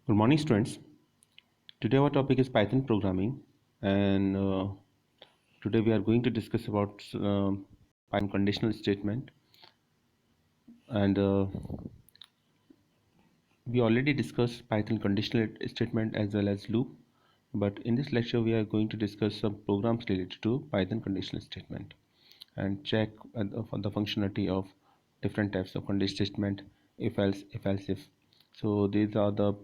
Good morning, students. Today our topic is Python programming, and today we are going to discuss about Python conditional statement. And we already discussed Python conditional statement as well as loop, but in this lecture we are going to discuss some programs related to Python conditional statement and check for the functionality of different types of conditional statement, if else if. So these are the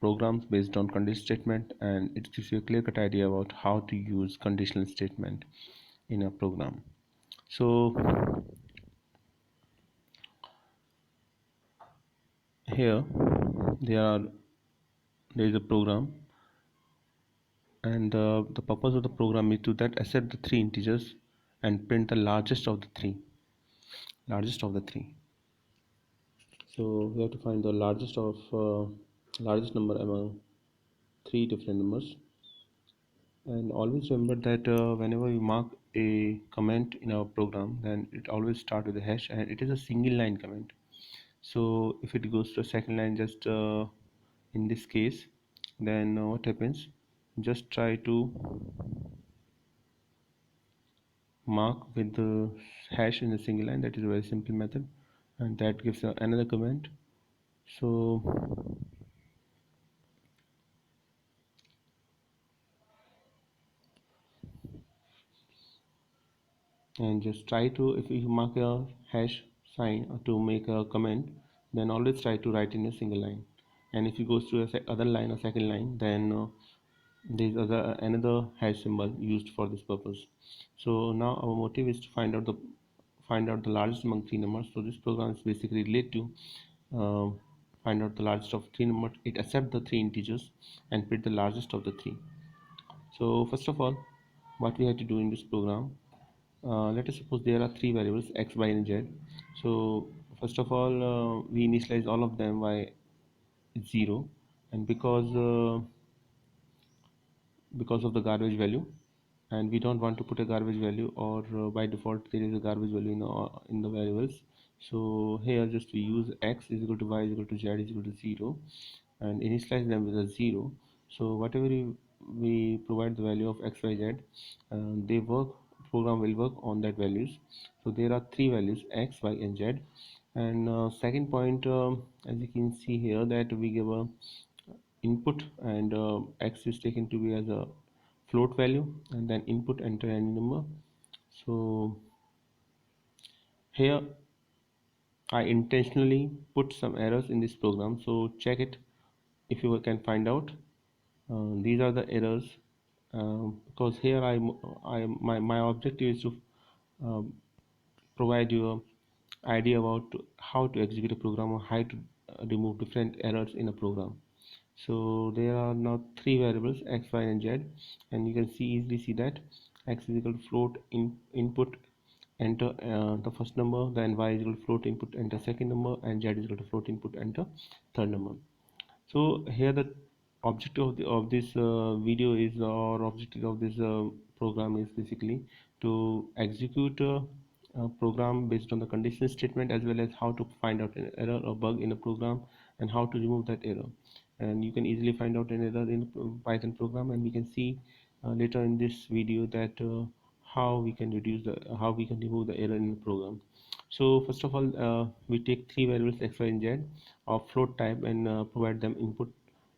programs based on conditional statement, and it gives you a clear cut idea about how to use conditional statement in a program. So here there are there is a program, and the purpose of the program is to that accept the three integers and print the largest of the three. So we have to find the largest number among three different numbers. And always remember that whenever you mark a comment in our program, then it always start with a hash, and it is a single line comment. So if it goes to a second line, just in this case, then what happens? Just try to mark with the hash in a single line. That is a very simple method, and that gives another comment. So and just try to, if you mark a hash sign to make a comment, then always try to write in a single line. And if you go to a other line or second line, then there is another hash symbol used for this purpose. So now our motive is to find out the largest among three numbers. So this program is basically related to uh, find out the largest of three numbers. It accepts the three integers and print the largest of the three. So first of all, what we have to do in this program, let us suppose there are three variables x, y, and z. So first of all, we initialize all of them by 0, and because of the garbage value, and we don't want to put a garbage value, or by default there is a garbage value in the variables. So here just we use x is equal to y is equal to z is equal to 0, and initialize them with a 0. So whatever we provide the value of x, y, z, they work program will work on that values. So there are three values x, y, and z. And second point, as you can see here, that we give a input, and x is taken to be as a float value, and then input enter any number. So here I intentionally put some errors in this program, so check it if you can find out. These are the errors, because here my objective is to um, provide you a idea about how to execute a program, or how to remove different errors in a program. So there are now three variables x, y, and z, and you can easily see that x is equal to float input enter the first number, then y is equal to float input enter second number, and z is equal to float input enter third number. So here the objective of this video is, or objective of this program is basically to execute a program based on the conditional statement, as well as how to find out an error or bug in a program, and how to remove that error. And you can easily find out an error in a Python program, and we can see later in this video that how we can remove the error in the program. So first of all, we take three variables x, y, and z of float type, and provide them input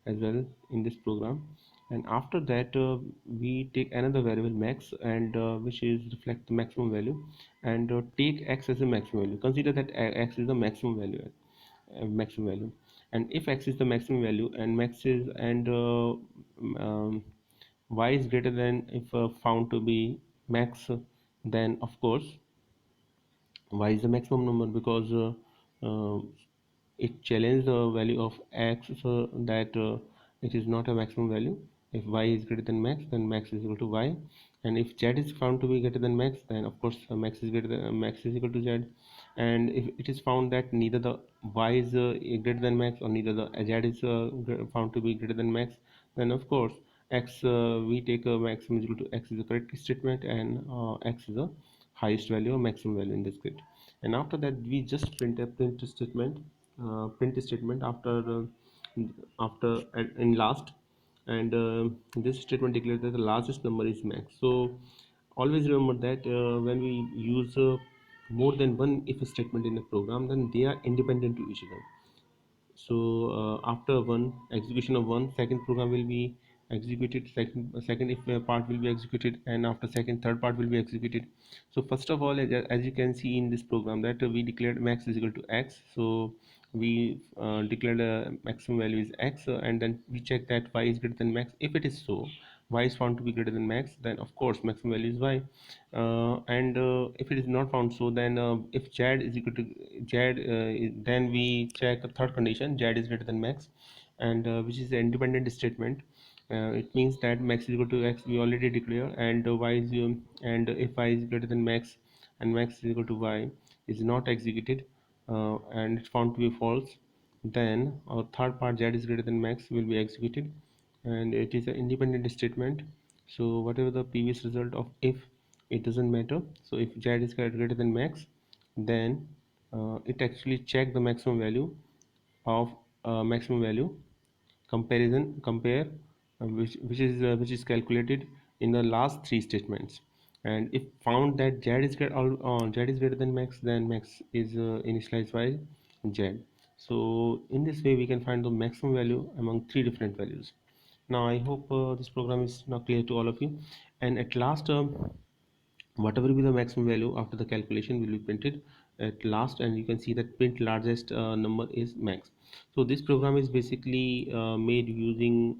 as well in this program. And after that, we take another variable max, and which is reflect the maximum value, and take x as a maximum value. Consider that x is the maximum value, and if x is the maximum value, and max is and um, y is greater than, if found to be max, then of course y is the maximum number, because it challenges the value of x, so that it is not a maximum value. If y is greater than max, then max is equal to y, and if z is found to be greater than max, then of course max is equal to z. And if it is found that neither the y is greater than max, or neither the z is found to be greater than max, then of course x, we take a maximum is equal to x is a correct statement, and x is a highest value or maximum value in this script. And after that we just print a print statement after after and in last, and this statement declares that the largest number is max. So always remember that when we use more than one if statement in a program, then they are independent to each other. So after one execution of one, second program will be executed, second if part will be executed, and after second third part will be executed. So first of all, as you can see in this program, that we declared max is equal to x. So we declared a maximum value is x, and then we check that y is greater than max. If it is so, y is found to be greater than max, then of course maximum value is y. And if it is not found so, then if z is equal to then we check a third condition, z is greater than max, and which is an independent statement. It means that max is equal to x we already declare, and and if y is greater than max and max is equal to y is not executed, and it's found to be false, then our third part, z is greater than max, will be executed, and it is an independent statement. So whatever the previous result of if, it doesn't matter. So if z is greater than max, then it actually check the maximum value of maximum value compare which is calculated in the last three statements. And if found that z is greater than max, then max is initialized by z. So in this way we can find the maximum value among three different values. Now I hope this program is now clear to all of you. And at last, whatever be the maximum value after the calculation will be printed at last, and you can see that print largest number is max. So this program is basically made using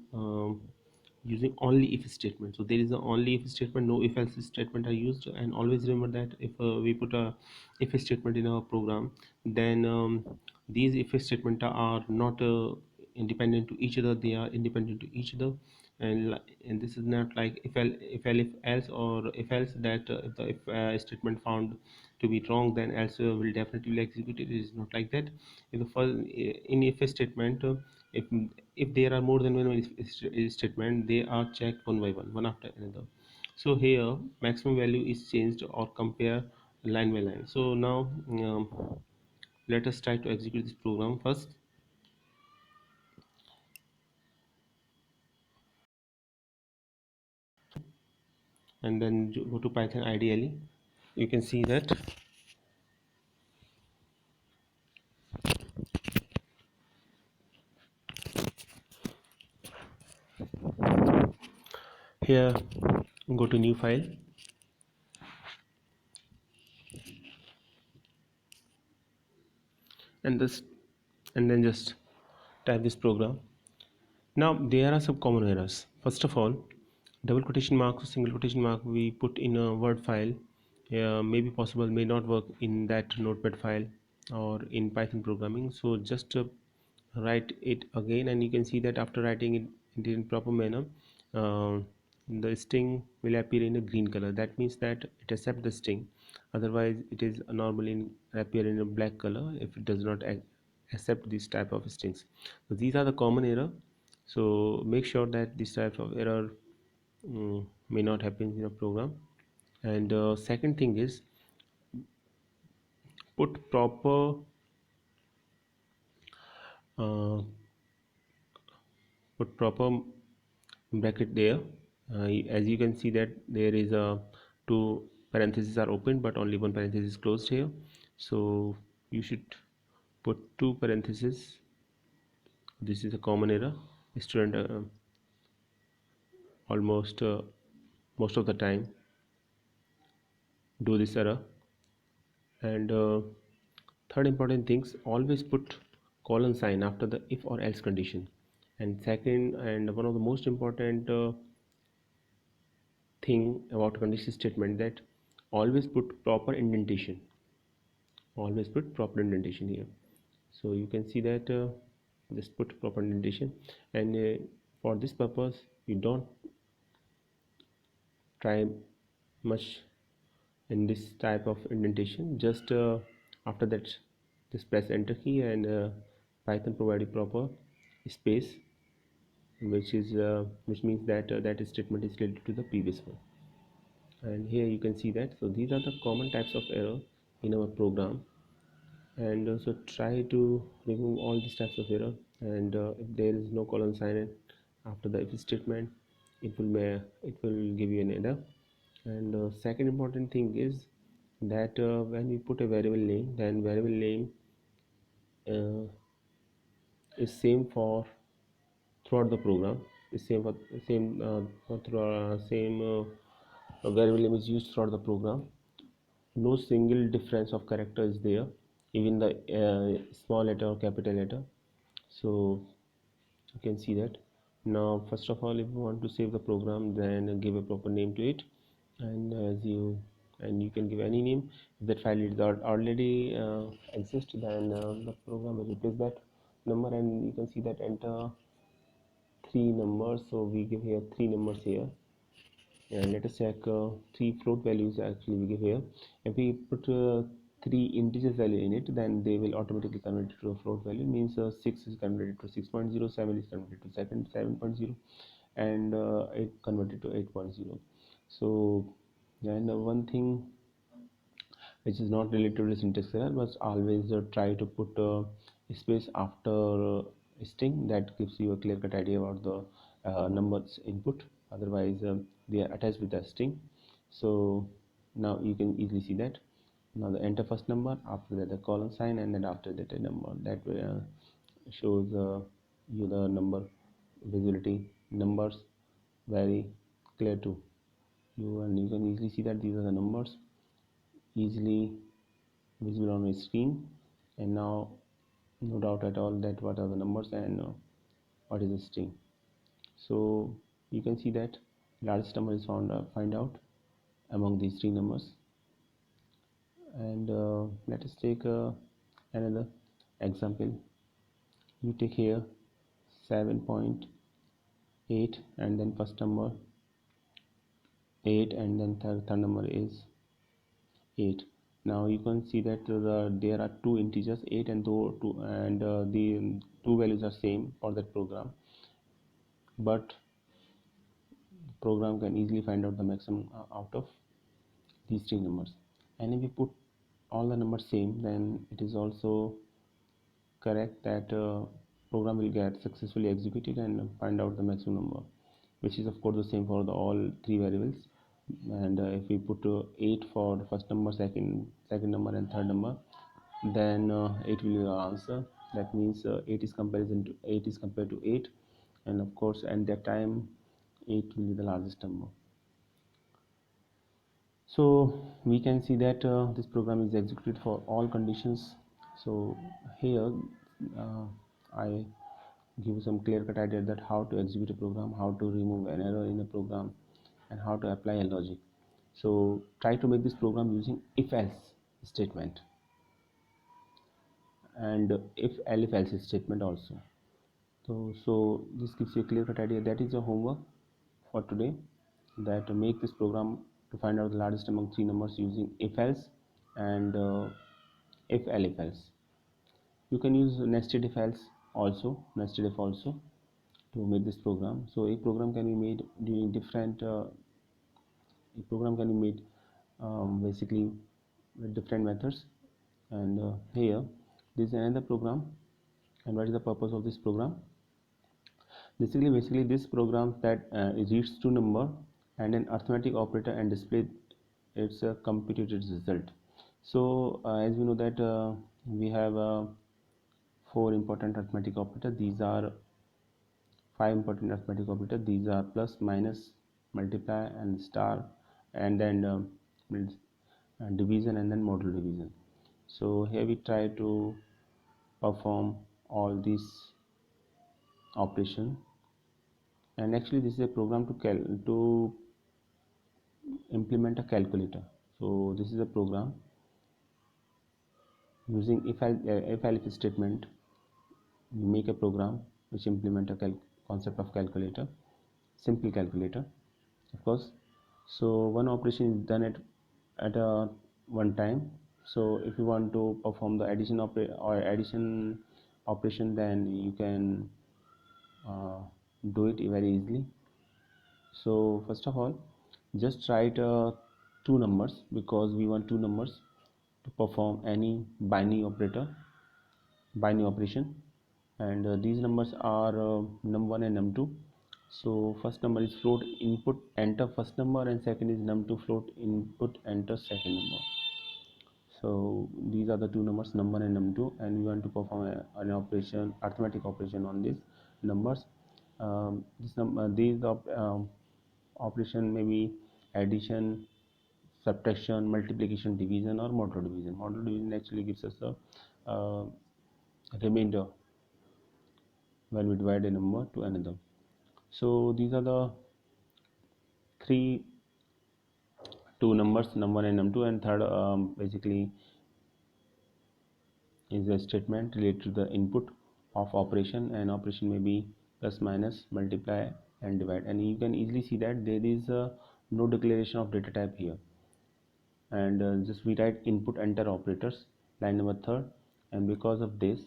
only if statement. So there is a only if statement, no if else statement are used. And always remember that if we put a if statement in our program, then these if statement are not independent to each other, they are independent to each other. And this is not like if else, or if else that if the if statement found to be wrong, then else will definitely will execute it. It is not like that. In the first in if statement, if if there are more than one statement, they are checked one by one after another. So here maximum value is changed or compare line by line. So now let us try to execute this program first, and then go to Python ideally. You can see that here, go to new file, and this, and then just type this program. Now there are some common errors. First of all, double quotation mark or single quotation mark we put in a Word file may be possible, may not work in that Notepad file or in Python programming. So just write it again, and you can see that after writing it in proper manner, uh, the string will appear in a green color. That means that it accepts the string. Otherwise it is normally appear in a black color if it does not accept this type of strings. So these are the common error. So make sure that this type of error may not happen in a program. And second thing is, put proper uh, put proper bracket there. As you can see that there is a two parentheses are open but only one parenthesis is closed here. So you should put two parentheses. This is a common error. Student almost most of the time do this error. And third important things, always put colon sign after the if or else condition. And second, and one of the most important thing about condition statement, that always put proper indentation. Always put proper indentation here. So you can see that just put proper indentation. And for this purpose you don't try much in this type of indentation. Just after that just press enter key, and Python provide a proper space, which means that that statement is related to the previous one. And here you can see that. So these are the common types of error in our program, and also try to remove all these types of error and if there is no colon sign after the if statement, it will give you an error. And second important thing is that when we put a variable name, then variable name uh, is same for throughout the program, is same for same variable name is used throughout the program. No single difference of character is there, even the small letter or capital letter. So you can see that. Now first of all, if you want to save the program, then give a proper name to it, and you can give any name. If that file is already exist, then the program will replace that number, and you can see that enter three numbers. So we give here three numbers here, and let us check three float values actually we give here. If we put three integers value in it, then they will automatically convert it to a float value. It means 6 is converted to 6.0, 7 is converted to second 7.0, and 8 converted to 8.0. So, and one thing which is not related to syntax error, but always try to put a space after string. That gives you a clear cut idea about the numbers input. Otherwise they are attached with the string. So now you can easily see that. Now the enter first number, after that the colon sign, and then after that a number. That shows you the number visibility. Numbers very clear to you, and you can easily see that these are the numbers easily visible on my screen. And now no doubt at all that what are the numbers and what is the string. So you can see that largest number is find out among these three numbers. And let us take another example. You take here 7.8, and then first number 8, and then third number is 8. Now you can see that there are two integers 8 and 2, and the two values are same for that program, but program can easily find out the maximum out of these three numbers. And if we put all the numbers same, then it is also correct that program will get successfully executed and find out the maximum number, which is of course the same for the all three variables. And if we put 8 for the first number, second number, and third number, then 8 will be our answer. That means 8 is compared to 8, and of course at that time 8 will be the largest number. So we can see that this program is executed for all conditions. So here uh, I give you some clear cut idea that how to execute a program, how to remove an error in a program, and how to apply a logic. So try to make this program using if else statement and if else statement also. So this gives you a clear cut idea. That is a homework for today, that make this program to find out the largest among three numbers using if else and if else. You can use nested if also to make this program. So a program can be made doing different a program can be made basically with different methods. And here this is another program. And what is the purpose of this program? Basically this program that reads to number and an arithmetic operator and display its computed result. So as we know that we have four important arithmetic operators. These are five important arithmetic operators. These are plus, minus, multiply, and star, and then division, and then model division. So here we try to perform all these operation. And actually this is a program to implement a calculator. So this is a program using if else statement. We make a program which implement a concept of calculator, simple calculator, of course. So one operation is done at a one time. So if you want to perform the addition operation, then you can uh, do it very easily. So first of all, just write two numbers, because we want two numbers to perform any binary operation. and these numbers are num1 and num2. So first number is float input enter first number, and second is num2 float input enter second number. So these are the two numbers, num1 and num2, and we want to perform an operation, arithmetic operation on these numbers. These operation may be addition, subtraction, multiplication, division, or modulo division. Modulo division actually gives us the uh, remainder when we divide a number to another. So these are the three two numbers, num1 and num2, and third basically is a statement related to the input of operation, and operation may be plus, minus, multiply, and divide. And you can easily see that there is no declaration of data type here, and just we write input enter operators, line number third. And because of this,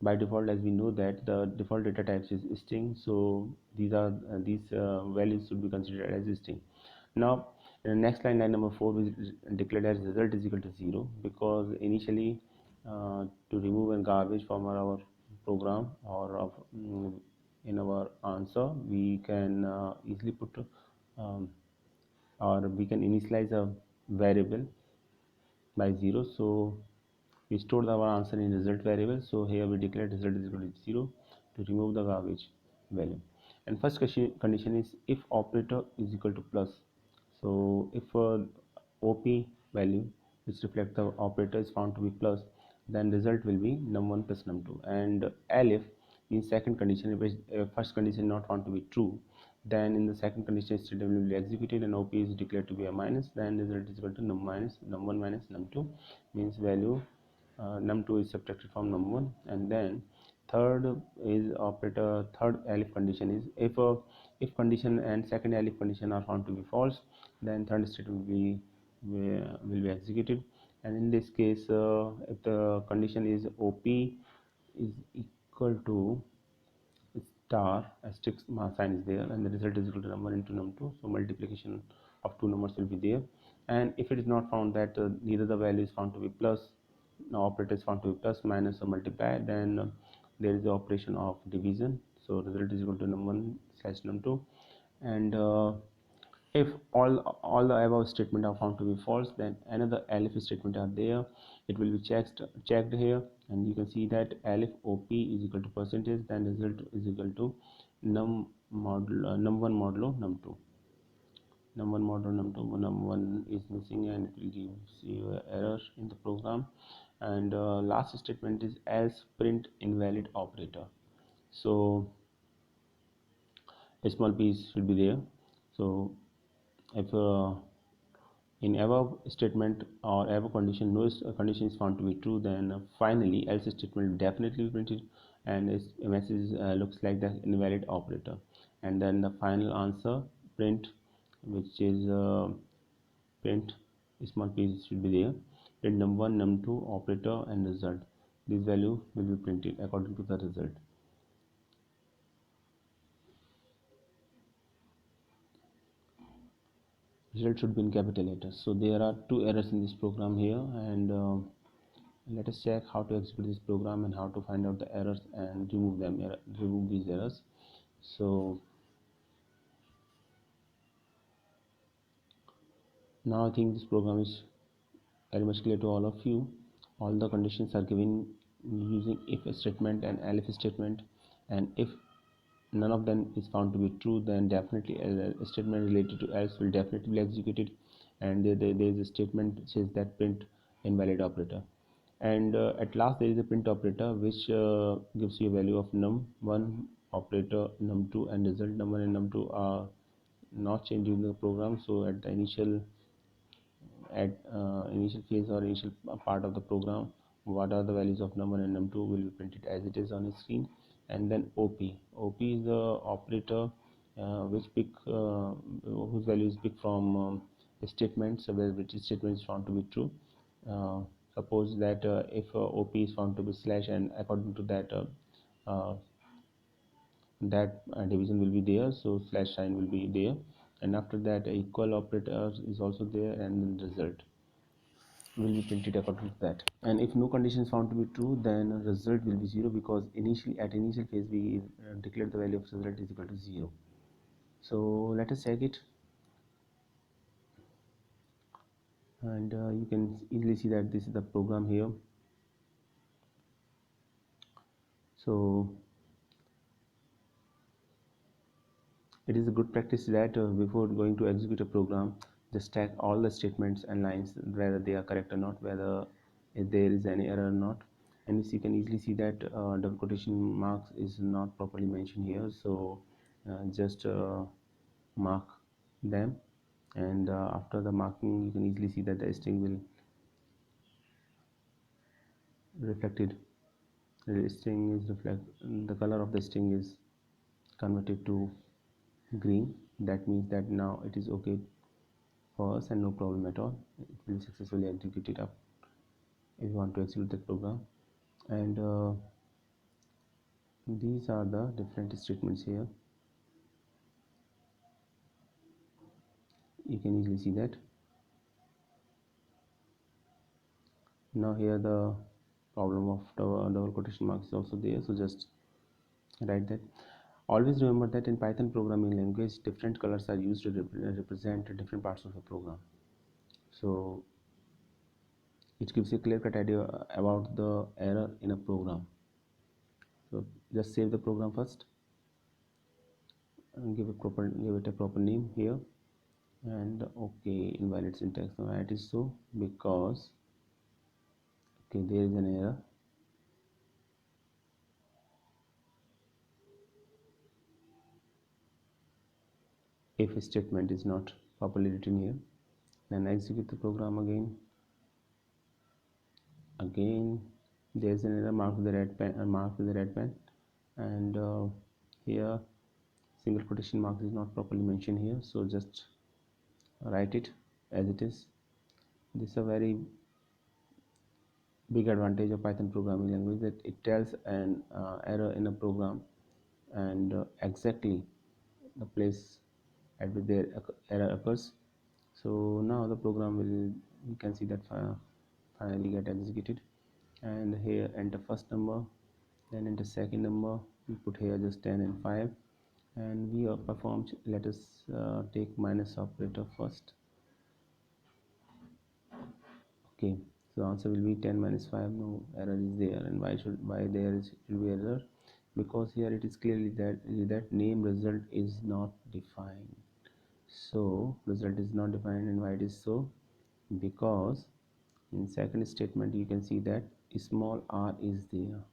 by default, as we know that the default data types is string, so these values should be considered as string. Now in the next line, line number 4, we declared as result is equal to 0, because initially to remove a garbage from our program or in our answer, we can easily put um, or we can initialize a variable by 0. So we stored our answer in result variable, so here we declare result is equal to 0 to remove the garbage value. And first condition is if operator is equal to plus. So if op value which reflect the operator is found to be plus, then result will be num1 plus num2. And elif in second condition, if first condition not found to be true, then in the second condition statement will be executed and op is declared to be a minus, then result is equal to num1 minus num2, means value num2 is subtracted from num1. And then third is operator, third elif condition is if condition and second elif condition are found to be false, then third statement will be executed. And in this case, if the condition is op is equal to star, asterisk sign is there, and the result is equal to num1 into num2, so multiplication of two numbers will be there. And if it is not found that neither the value is found to be plus, no operator is found to be plus, minus, or multiply, then there is the operation of division, so result is equal to num1 slash num2. And if all the above statement are found to be false, then another elif statement are there. It will be checked here, and you can see that elif op is equal to percentage, then result is equal to num1 modulo num2. Num1 modulo num2, num1 is missing, and it will give you an error in the program. And last statement is else print invalid operator. So a small piece should be there. So if in above statement or above condition no condition is found to be true, then finally else statement will definitely be printed, and a message looks like the invalid operator. And then the final answer print, which is print small piece should be there, print num1 num2 operator and result. This value will be printed according to the result. Result should be in capital letters. So there are two errors in this program here, and let us check how to execute this program and how to find out the errors and remove these errors. So now I think this program is very much clear to all of you. All the conditions are given using if statement and elif statement, and if none of them is found to be true, then definitely a statement related to else will definitely be executed, and there is a statement that says that print invalid operator. And at last there is a print operator which gives you a value of num1 operator, num2, and result num1 and num2 are not changed in the program. So at the initial phase or initial part of the program, what are the values of num1 and num2 will be printed as it is on the screen. And then op is the operator whose value is picked from statements where which statement is found to be true. Suppose that if op is found to be slash, and according to that division will be there, so slash sign will be there, and after that equal operator is also there, and then result. will be printed according to that. And if no condition is found to be true, then result will be 0, because initially at initial phase we declared the value of result is equal to 0. So let us check it, and you can easily see that this is the program here. So it is a good practice that before going to execute a program, just check all the statements and lines whether they are correct or not, whether if there is any error or not. And you can easily see that double quotation marks is not properly mentioned here, so just mark them, and after the marking you can easily see that the string will reflected the string is reflect the color of the string is converted to green. That means that now it is okay for us and no problem at all. It will successfully execute it up if you want to execute the program. And these are the different statements here. You can easily see that. Now here the problem of double quotation marks is also there, so just write that. Always remember that in Python programming language, different colors are used to represent different parts of a program. So it gives you a clear cut idea about the error in a program. So just save the program first and give it a proper name here. And okay, invalid syntax. Now it is so because okay, there is an error. If a statement is not properly written here, then execute the program again. There's an error marked with the red pen, and here single quotation mark is not properly mentioned here, so just write it as it is. This is a very big advantage of Python programming language, that it tells an error in a program and exactly the place at which their error occurs. So now the program will, you can see that finally get executed. And here enter first number, then enter second number. We put here just 10 and 5, and we have performed. Let us take minus operator first. Okay, so answer will be 10 minus 5. No error is there. And why there is should be error? Because here it is clearly that name result is not defined. So result is not defined, and why it is so? Because in second statement you can see that small r is there.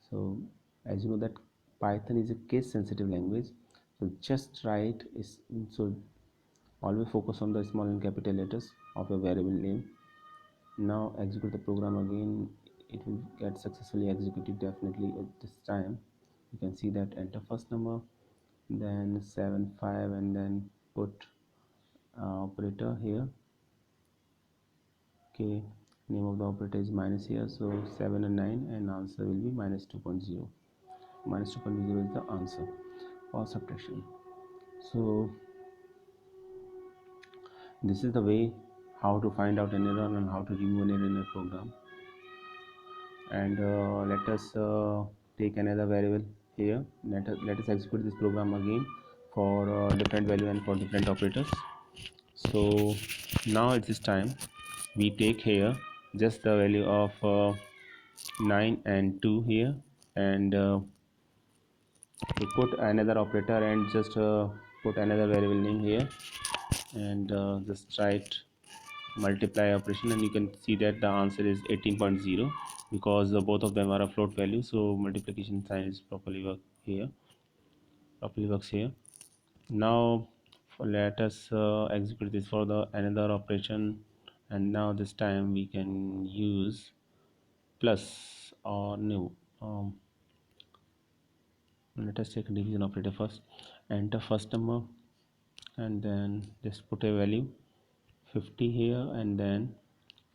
So as you know that Python is a case sensitive language, so just write is, so always focus on the small and capital letters of your variable name. Now execute the program again. It will get successfully executed definitely at this time. You can see that enter first number, then 7 5, and then put operator here. Okay, name of the operator is minus here, so 7 and 9, and answer will be minus 2.0. Minus 2.0 is the answer for subtraction. So this is the way how to find out an error and how to remove an error in a program. And let us take another variable here. Let us execute this program again for different value and for different operators. So now at this time we take here just the value of 9 and 2 here, and we put another operator and just put another variable name here, and just write multiply operation, and you can see that the answer is 18.0, because both of them are a float value, so multiplication sign is properly works here. Now let us execute this for the another operation, and now this time we can use plus or no. Let us take a division operator first. Enter first number, and then just put a value 50 here, and then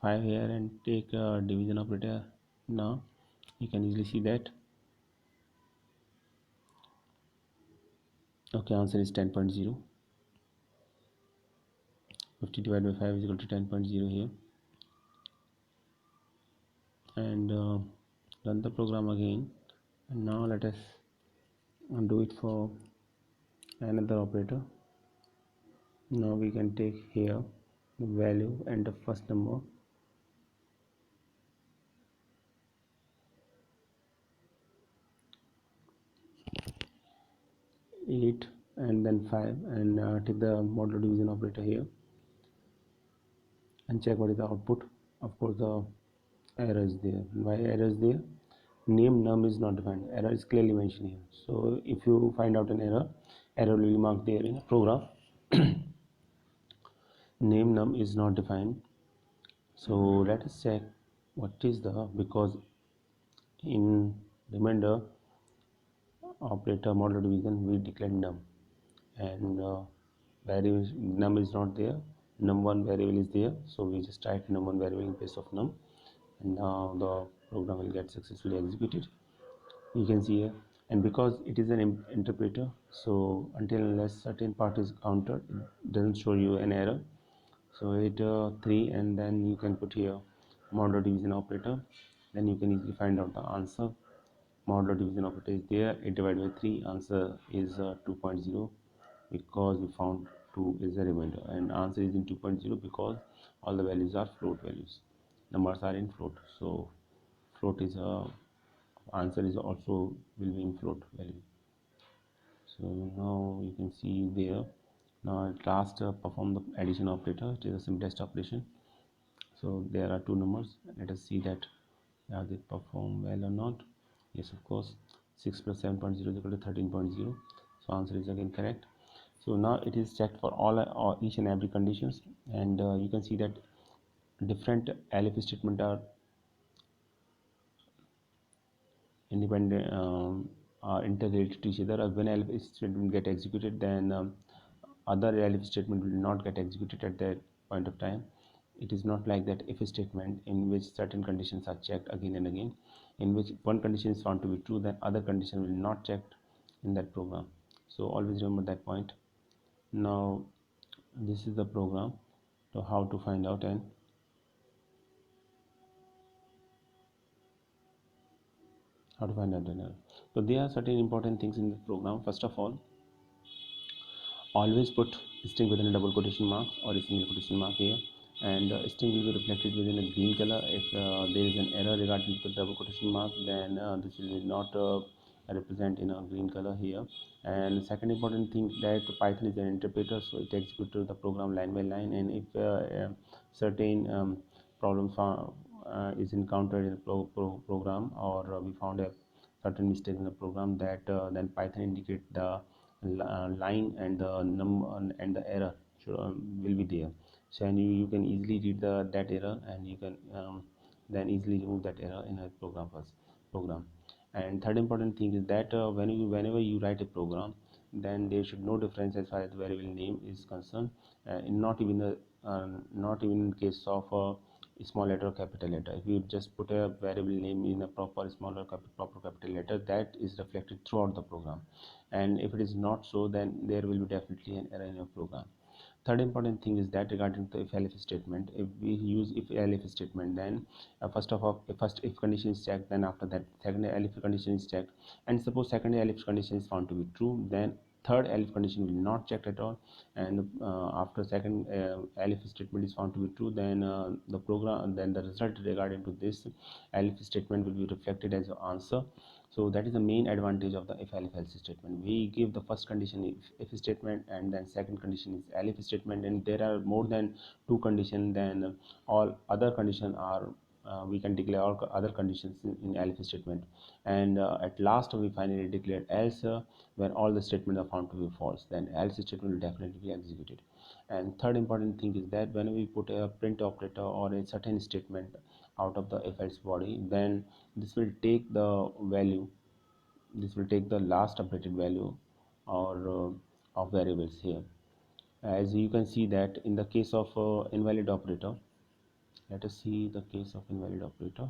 5 here, and take a division operator. Now you can easily see that okay, answer is 10.0. 50 divided by 5 is equal to 10.0 here. and run the program again. And now let us do it for another operator. Now we can take here the value and the first number, 8 and then 5, and take the modular division operator here and check what is the output. Of course the error is there. Why error is there? Name num is not defined. Error is clearly mentioned here. So if you find out an error will be marked there in a program. Name num is not defined. So let us check what is the, because in remainder operator modular division we declared num, and variable num is not there, num1 variable is there, so we just type num1 variable in place of num, and now the program will get successfully executed. You can see here, and because it is an interpreter, so until unless certain part is countered, it doesn't show you an error. So it 3, and then you can put here modular division operator, then you can easily find out the answer. Modular division operator is there, 8 divided by 3, answer is 2.0, because we found 2 is a remainder, and answer is in 2.0 because all the values are float values, numbers are in float, so float is a answer is also will be in float value. So now you can see there. Now at last perform the addition operator. It is the simplest operation. So there are two numbers. Let us see that they perform well or not. Yes, of course. 6 plus 7.0 is equal to 13.0. So answer is again correct. So now it is checked for all each and every conditions, and you can see that different elif statement independent are interrelated to each other. When elif statement get executed, then other elif statement will not get executed at that point of time. It is not like that if statement in which certain conditions are checked again and again, in which one condition is found to be true, then other condition will not checked in that program. So always remember that point. Now this is the program, so how to find out and an error. So there are certain important things in the program. First of all, always put string within a double quotation mark or a single quotation mark here, and string will be reflected within a green color. If there is an error regarding the double quotation mark, then this will not represent in a green color here. And second important thing, that Python is an interpreter, so it executes the program line by line, and if certain problems is encountered in a program, or we found a certain mistake in the program, that then Python indicate the line and the number and the error will be there. So and you can easily read that error, and you can then easily remove that error in a program. And third important thing is that whenever you write a program, then there should no difference as far as the variable name is concerned, not even in case of small letter or capital letter. If you just put a variable name in a proper small or proper capital letter, that is reflected throughout the program, and if it is not so, then there will be definitely an error in your program. Third important thing is that regarding the if elif statement, if we use if elif statement, then first of all, first if condition is checked, then after that second elif condition is checked, and suppose second elif condition is found to be true, then third elif condition will not checked at all, and after second elif statement is found to be true, then the result regarding to this elif statement will be reflected as your answer. So that is the main advantage of the if elif else statement. We give the first condition if statement, and then second condition is elif statement, and there are more than two conditions, then all other conditions are we can declare all other conditions in elif statement, and at last we finally declare else, when all the statements are found to be false, then else statement will definitely be executed. And third important thing is that when we put a print operator or a certain statement out of the if else body, then this will take the value, this will take the last updated value or of variables here. As you can see that in the case of invalid operator, let us see the case of invalid operator.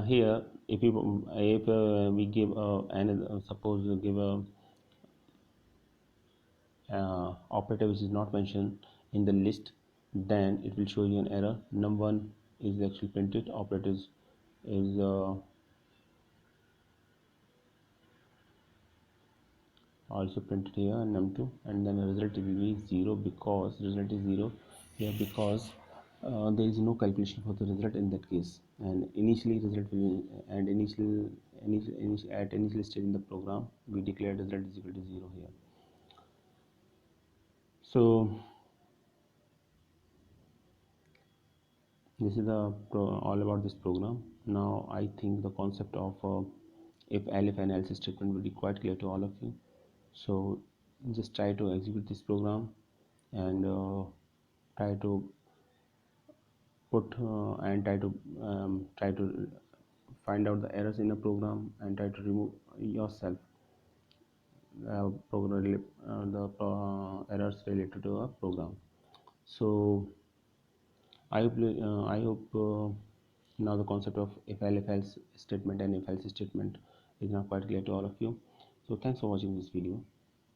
Here if we give another, suppose we give a operator which is not mentioned in the list, then it will show you an error. Num1 is actually printed, operator is also printed here, and num2, and then the result will be 0, because result is 0 here, because there is no calculation for the result in that case. And initially result will be, and at initial stage in the program we declared result is equal to 0 here. So this is all about this program. Now I think the concept of if elif and else statement will be quite clear to all of you. So just try to execute this program, and try to put and try to find out the errors in a program, and try to remove yourself the errors related to a program. So I hope now the concept of if else statement and if else statement is now quite clear to all of you. So thanks for watching this video.